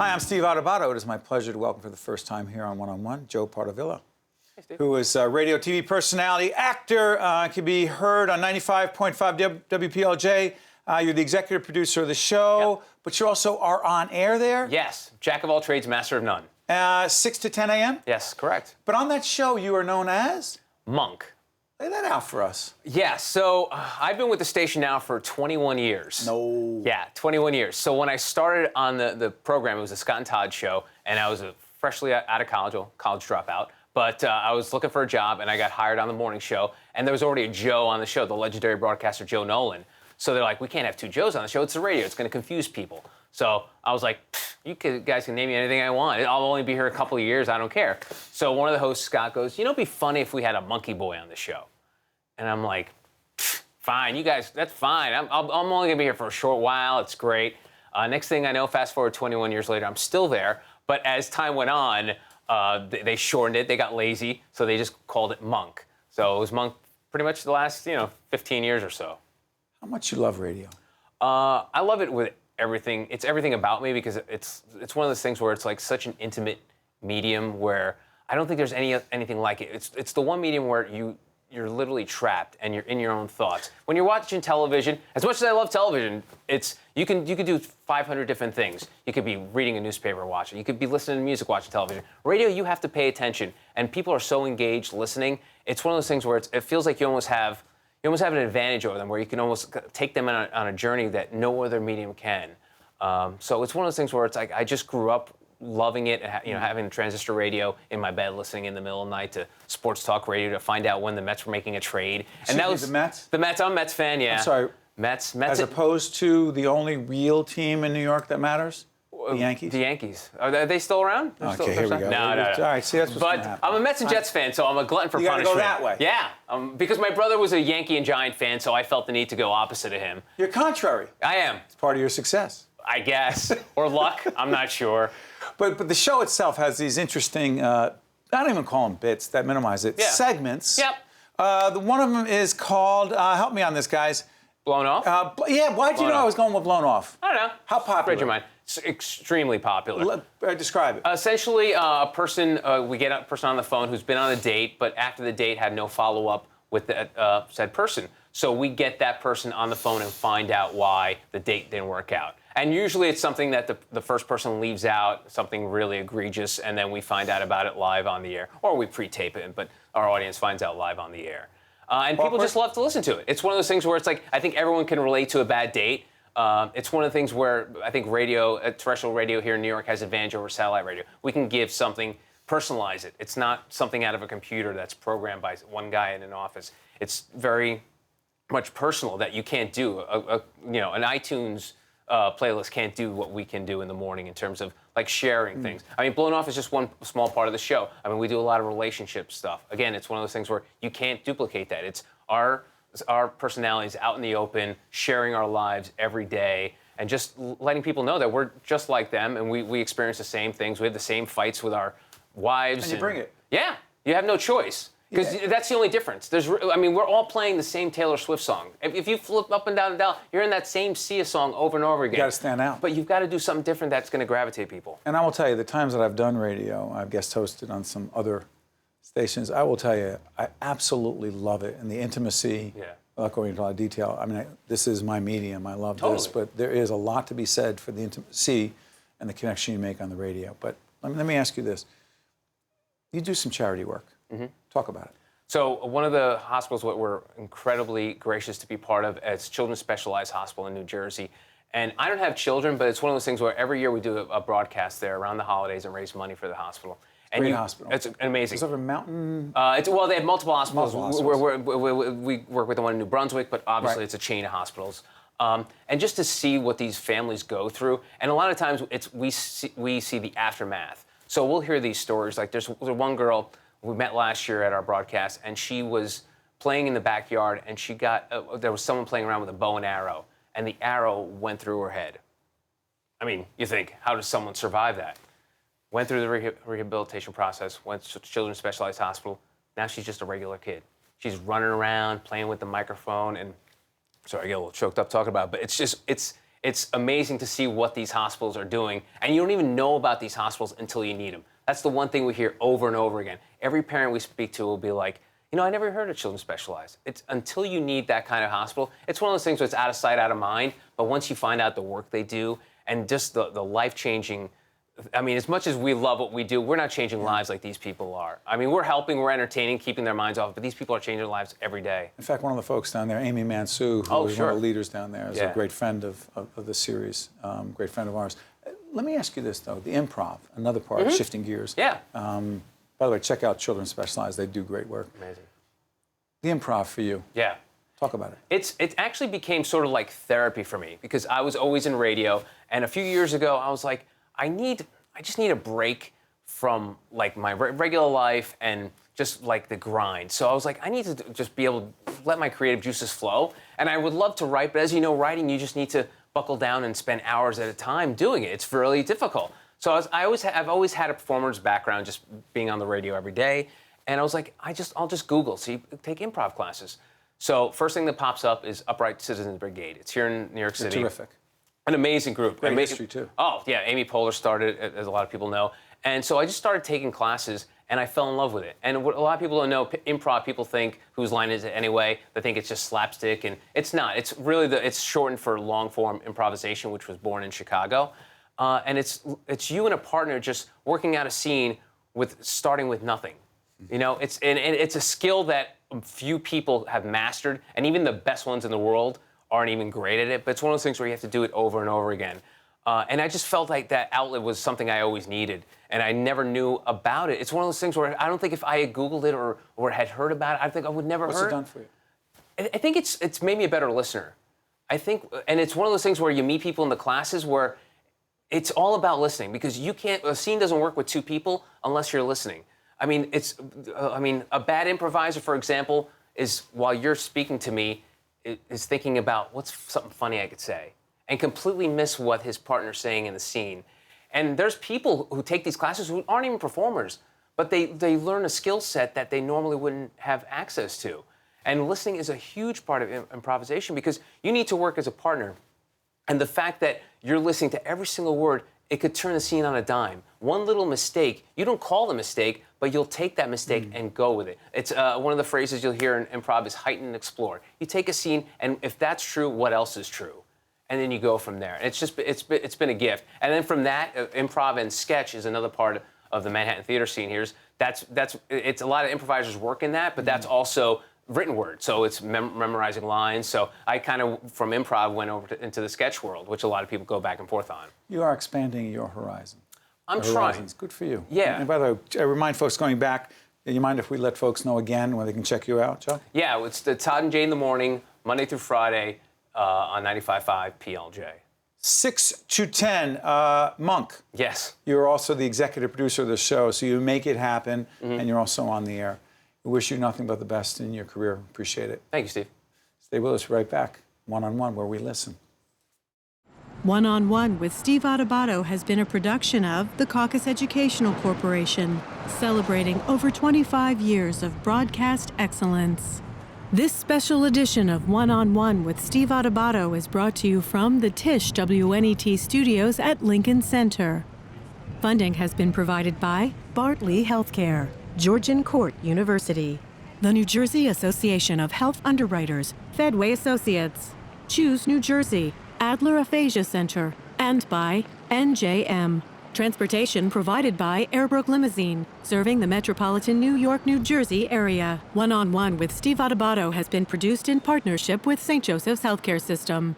Hi, I'm Steve Adubato. It is my pleasure to welcome for the first time here on One-on-One, Joe Pardavila, who is a radio, TV personality, actor, can be heard on 95.5 WPLJ. You're the executive producer of the show, but you also are on air there? Yes, jack of all trades, master of none. 6 to 10 a.m.? Yes, correct. But on that show, you are known as? Monk. Lay that out for us. Yeah, so I've been with the station now for 21 years. No. Yeah, 21 years. So when I started on the program, it was a Scott and Todd show, and I was freshly out of college, well, college dropout. But I was looking for a job, and I got hired on the morning show, and there was already a Joe on the show, the legendary broadcaster Joe Nolan. So they're like, we can't have two Joes on the show. It's the radio. It's going to confuse people. So I was like, you guys can name me anything I want. I'll only be here a couple of years. I don't care. So one of the hosts, Scott, goes, you know, it'd be funny if we had a monkey boy on the show. And I'm like, fine, you guys, that's fine. I'm only going to be here for a short while. It's great. Next thing I know, fast forward 21 years later, I'm still there. But as time went on, they shortened it. They got lazy. So they just called it Monk. So it was Monk pretty much the last, 15 years or so. How much you love radio? I love it with everything. It's everything about me because it's one of those things where it's like such an intimate medium where I don't think there's anything like it. It's the one medium where you're literally trapped and you're in your own thoughts. When you're watching television, as much as I love television, you can do 500 different things. You could be reading a newspaper watching. You could be listening to music watching television. Radio, you have to pay attention, and people are so engaged listening. It's one of those things where it feels like you almost have an advantage over them, where you can almost take them on a journey that no other medium can. So it's one of those things where it's like I just grew up loving it, having the transistor radio in my bed, listening in the middle of the night to sports talk radio to find out when the Mets were making a trade. And that was the Mets? The Mets. I'm a Mets fan, yeah. I'm sorry. Mets. As opposed to the only real team in New York that matters? The Yankees? The Yankees. Are they still around? Okay, here we go. No. All right, see, that's what's going to happen. But I'm a Mets and Jets fan, so I'm a glutton for punishment. You got to go that way. Yeah, because my brother was a Yankee and Giant fan, so I felt the need to go opposite of him. You're contrary. I am. It's part of your success. I guess. Or luck. I'm not sure. But the show itself has these interesting, I don't even call them bits, that minimize it, segments. Yep. One of them is called, help me on this, guys. Blown Off? Yeah, why'd you know I was going with Blown Off? I don't know. How popular? Read your mind. It's extremely popular. Describe it. Essentially, we get a person on the phone who's been on a date, but after the date had no follow-up with that said person. So we get that person on the phone and find out why the date didn't work out. And usually it's something that the first person leaves out, something really egregious, and then we find out about it live on the air. Or we pre-tape it, but our audience finds out live on the air. And people just love to listen to it. It's one of those things where it's like, I think everyone can relate to a bad date. It's one of the things where I think terrestrial radio here in New York has advantage over satellite radio. We can give something, personalize it. It's not something out of a computer that's programmed by one guy in an office. It's very much personal that you can't do. An iTunes playlist can't do what we can do in the morning in terms of like sharing things. I mean, Blown Off is just one small part of the show. I mean, we do a lot of relationship stuff. Again, it's one of those things where you can't duplicate that. It's our personalities out in the open, sharing our lives every day, and just letting people know that we're just like them, and we experience the same things. We have the same fights with our wives. And you bring it. Yeah, you have no choice. Because that's the only difference. We're all playing the same Taylor Swift song. If you flip up and down, you're in that same Sia song over and over again. You got to stand out. But you've got to do something different that's going to gravitate people. And I will tell you, the times that I've done radio, I've guest hosted on some other stations, I will tell you, I absolutely love it. And the intimacy, without going into a lot of detail, I mean, this is my medium, I love this, but there is a lot to be said for the intimacy and the connection you make on the radio. But let me ask you this. You do some charity work. Talk about it. So one of the hospitals that we're incredibly gracious to be part of is Children's Specialized Hospital in New Jersey. And I don't have children, but it's one of those things where every year we do a broadcast there around the holidays and raise money for the hospital. Great hospital. It's amazing. It's over Mountain? Well, they have multiple hospitals. We work with the one in New Brunswick, but obviously it's a chain of hospitals. And just to see what these families go through, and a lot of times we see the aftermath. So we'll hear these stories. Like there's one girl we met last year at our broadcast, and she was playing in the backyard, and she got there was someone playing around with a bow and arrow, and the arrow went through her head. I mean, you think, how does someone survive that? Went through the rehabilitation process, went to Children's Specialized Hospital. Now she's just a regular kid. She's running around, playing with the microphone, and sorry, I get a little choked up talking about it, but it's It's amazing to see what these hospitals are doing, and you don't even know about these hospitals until you need them. That's the one thing we hear over and over again. Every parent we speak to will be like, you know, I never heard of Children's Specialized. It's until you need that kind of hospital. It's one of those things where it's out of sight, out of mind, but once you find out the work they do and just the life-changing, I mean, as much as we love what we do, we're not changing lives like these people are. I mean, we're helping, we're entertaining, keeping their minds off, but these people are changing their lives every day. In fact, one of the folks down there, Amy Mansue, who is one of the leaders down there, is a great friend of the series, great friend of ours. Let me ask you this, though. The improv, another part, shifting gears. Yeah. By the way, check out Children's Specialized. They do great work. Amazing. The improv for you. Yeah. Talk about it. It actually became sort of like therapy for me because I was always in radio, and a few years ago, I was like, I just need a break from like my regular life and just like the grind. So I was like, I need to just be able to let my creative juices flow. And I would love to write, but as you know, writing, you just need to buckle down and spend hours at a time doing it. It's really difficult. So I've always had a performer's background, just being on the radio every day. And I was like, I'll just Google, take improv classes. So first thing that pops up is Upright Citizens Brigade. It's here in New York City. Terrific. An amazing group. Great history, too. Oh, yeah. Amy Poehler started, as a lot of people know. And so I just started taking classes, and I fell in love with it. And what a lot of people don't know, improv, people think, whose line is it anyway? They think it's just slapstick, and it's not. It's really, it's shortened for long-form improvisation, which was born in Chicago. And it's you and a partner just working out a scene starting with nothing. You know, it's a skill that few people have mastered, and even the best ones in the world aren't even great at it, but it's one of those things where you have to do it over and over again. And I just felt like that outlet was something I always needed, and I never knew about it. It's one of those things where I don't think if I had Googled it or had heard about it, I think I would never heard. What's it done for you? I think it's made me a better listener. I think, and it's one of those things where you meet people in the classes where it's all about listening, because a scene doesn't work with two people unless you're listening. I mean, a bad improviser, for example, is while you're speaking to me, is thinking about what's something funny I could say and completely miss what his partner's saying in the scene. And there's people who take these classes who aren't even performers, but they learn a skill set that they normally wouldn't have access to. And listening is a huge part of improvisation because you need to work as a partner. And the fact that you're listening to every single word, it could turn the scene on a dime. One little mistake, you don't call the mistake, but you'll take that mistake and go with it. It's one of the phrases you'll hear in improv is heighten and explore. You take a scene, and if that's true, what else is true? And then you go from there. And it's been a gift. And then from that, improv and sketch is another part of the Manhattan theater scene here. It's a lot of improvisers work in that, but that's also written word. So it's memorizing lines. So I kind of, from improv, went over into the sketch world, which a lot of people go back and forth on. You are expanding your horizon. I'm trying. It's good for you. Yeah. And by the way, I remind folks going back, do you mind if we let folks know again where they can check you out, Chuck? Yeah, it's the Todd and Jayde in the morning, Monday through Friday on 95.5 PLJ. 6 to 10, Monk. Yes. You're also the executive producer of the show, so you make it happen, and you're also on the air. We wish you nothing but the best in your career. Appreciate it. Thank you, Steve. Stay with us right back. One-on-one, where we listen. One-on-One with Steve Adubato has been a production of the Caucus Educational Corporation, celebrating over 25 years of broadcast excellence. This special edition of One-on-One with Steve Adubato is brought to you from the Tisch WNET studios at Lincoln Center. Funding has been provided by Bartley Healthcare, Georgian Court University, the New Jersey Association of Health Underwriters, Fedway Associates, Choose New Jersey, Adler Aphasia Center, and by NJM. Transportation provided by Airbrook Limousine, serving the metropolitan New York, New Jersey area. One-on-One with Steve Adubato has been produced in partnership with St. Joseph's Healthcare System.